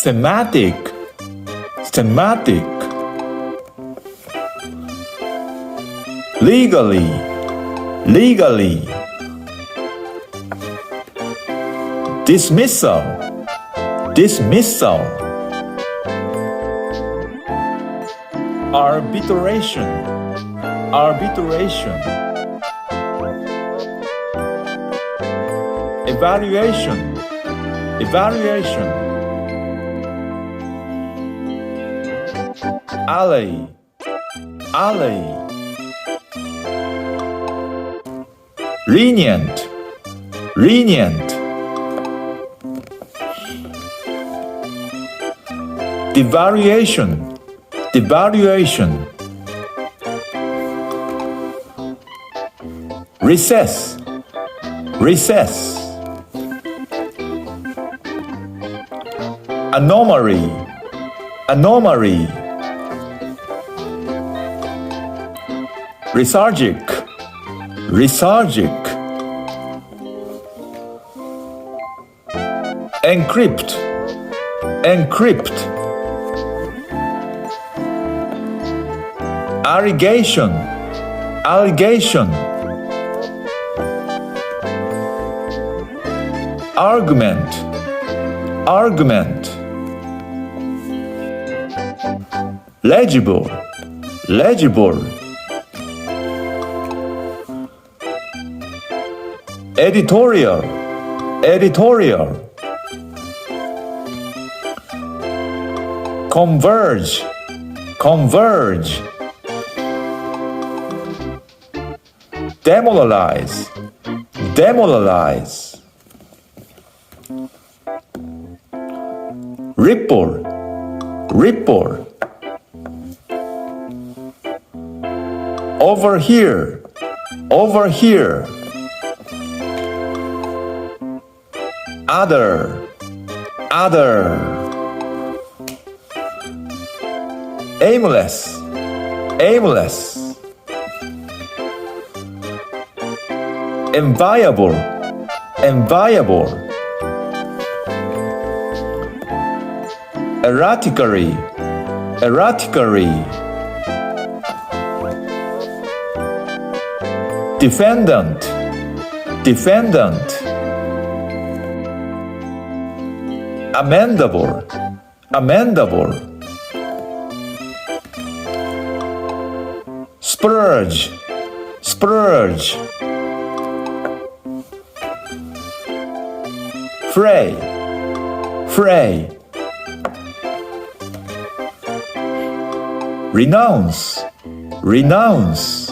thematic, thematic. Legally, legally. Dismissal, dismissal. Arbitration, arbitration. Evaluation, evaluation. Alley, alley. Lenient, lenient. Devaluation, devaluation. Recess, recess. Anomaly, anomaly. Lethargic, lethargic. Encrypt, encrypt. Allegation, allegation. Argument, argument. Legible, legible. Editorial, editorial. Converge, converge. Demoralize, demoralize. Ripple, ripple. Over here, over here. Other, other. Aimless, aimless. Enviable, enviable. Erratically, erratically. Defendant, defendant. Amendable, amendable. Splurge, splurge. Fray, fray. Renounce, renounce.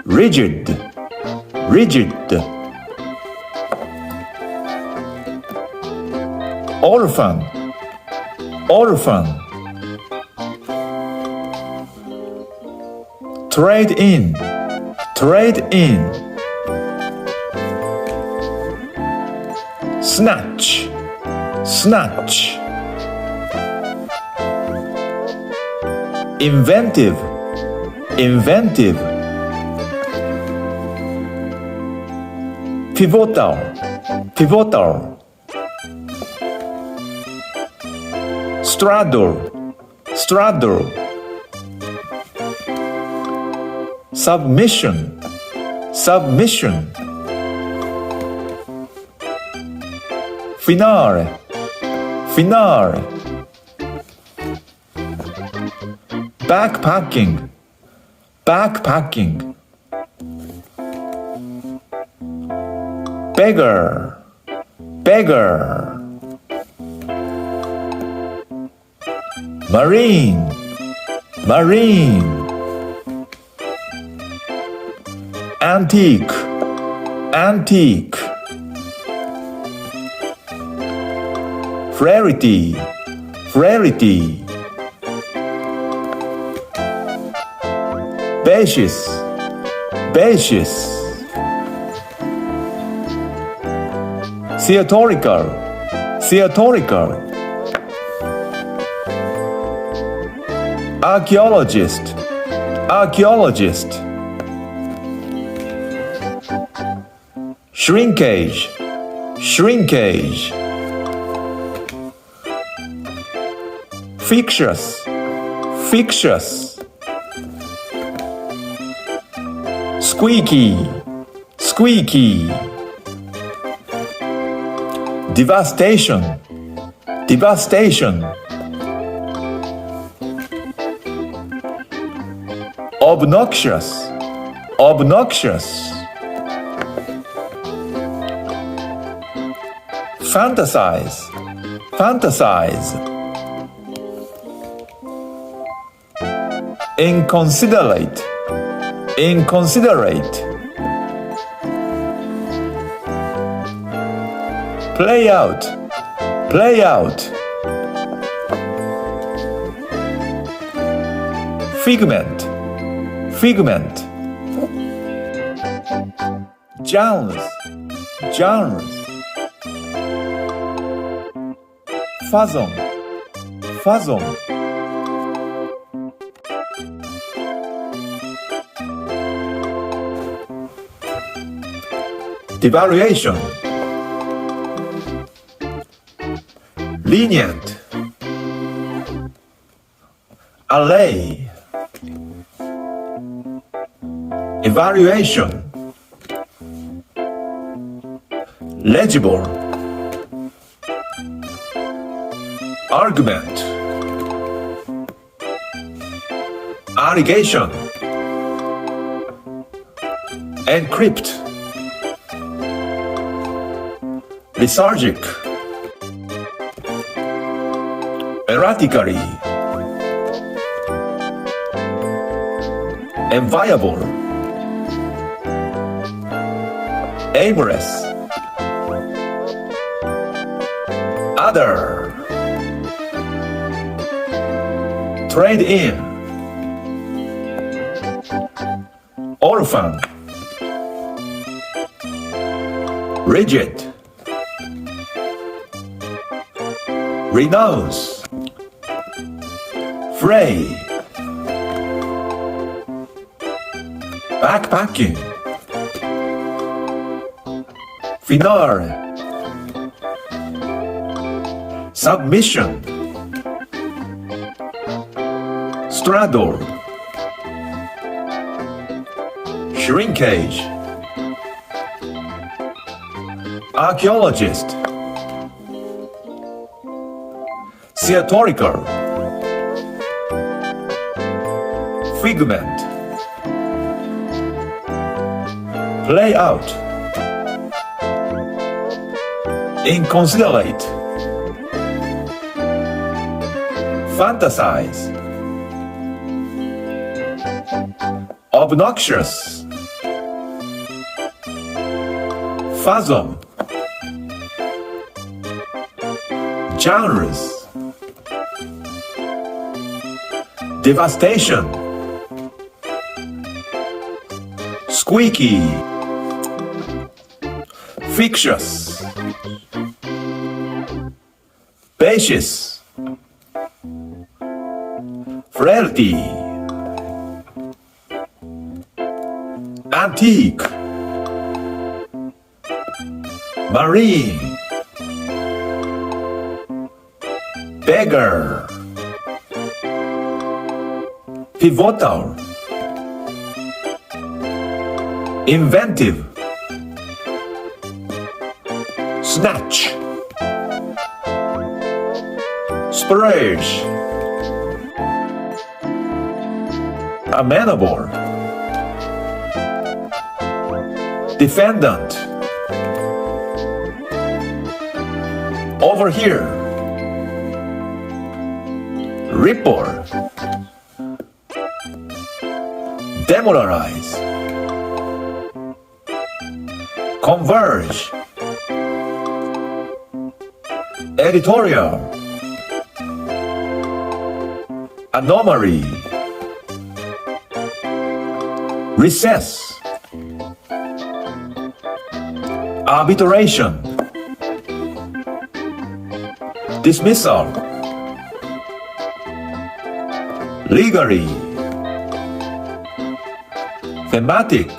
Rigid, rigid. Orphan, orphan. Trade in, trade in. Snatch, snatch. Inventive, inventive. Pivotal, pivotal. Straddle, straddle. Submission, submission. Finale, finale. Backpacking, backpacking. Beggar, beggar. Marine, marine. Antique, antique. Rarity, rarity. Basis, basis. Theatrical, theatrical. Archaeologist, archaeologist. Shrinkage, shrinkage, fictitious, fictitious, squeaky, squeaky, devastation, devastation, obnoxious, obnoxious, fantasize, fantasize, inconsiderate, inconsiderate, play out, play out, figment, figment, genres, genres, fathom, fathom, devaluation, lenient, allay, evaluation, legible, argument, allegation, encrypt, lethargic, erratically, inviolable, aimless, other, trade in, orphan, rigid, renounce, fray, backpacking, finale, submission, straddle, shrinkage, archaeologist, theatrical, figment, play out, inconsiderate, fantasize, obnoxious, fathom, genres, devastation, squeaky, fictitious, basis, frailty, antique, marine, beggar, pivotal, inventive, snatch, splurge, amenable, defendant, over here, ripple, demoralize, converge, editorial, anomaly, recess, arbitration, dismissal, legally, thematic,